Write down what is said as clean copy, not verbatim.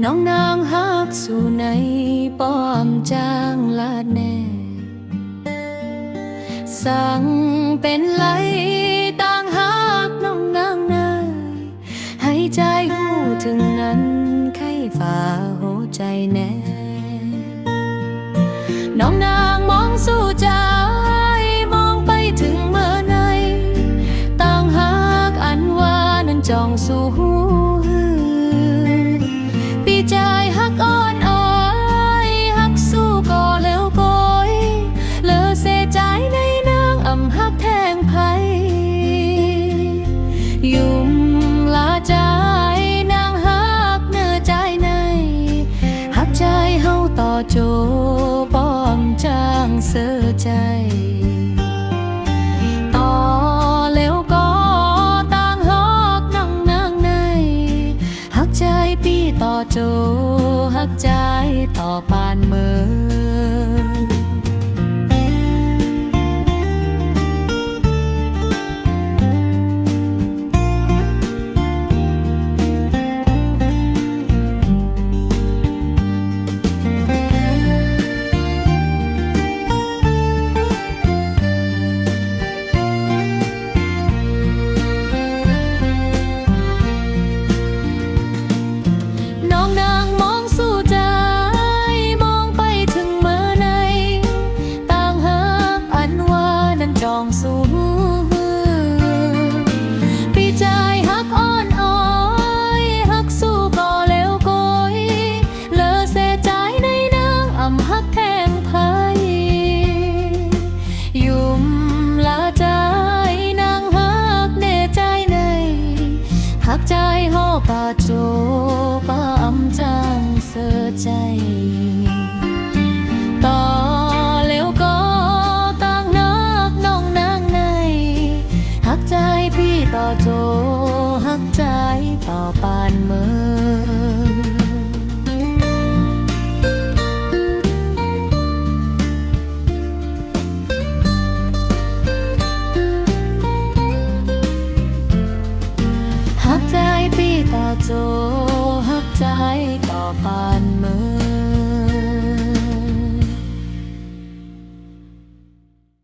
น้องนางฮักสู่ในป้อมจางลาดแน่สั่งเป็นไหลต่างฮักน้องนางนายให้ใจหูถึงนั้นไข้ฝ่าหัวใจแน่น้องนางมองสู่ใจมองไปถึงเมื่อไหนต่างฮักอันว่านั้นจองสู่หูปีใจฮักอ่อนอ้อยฮักสู้ก่อแล้วก้อยเลอเสียใจในนางอ่ำฮักแทงไผยุ่มลาใจนางฮักเนื้อใจในฮักใจเฮาต่อโจป้อมจางเสือใจต่อแล้วก็ต่างฮักนางในฮักใจปีต่อโจฮักใจต่อปานเมืองปีใจฮักอ่อนอ้อยฮักสู้ก่อแล้วก้อยเลอเสียใจในนางอ่ำฮักแทงไผยุ่มลาใจนางฮักเน่ใจในฮักใจฮอป่าโจป้าอำจางเสือใจต่อแล้วก็ต่างนักน้องนางในฮักใจพี่ต่อโจฮักใจต่อปานเมืองฮักใจพี่ต่อโจฮักใจต่อปานเมือง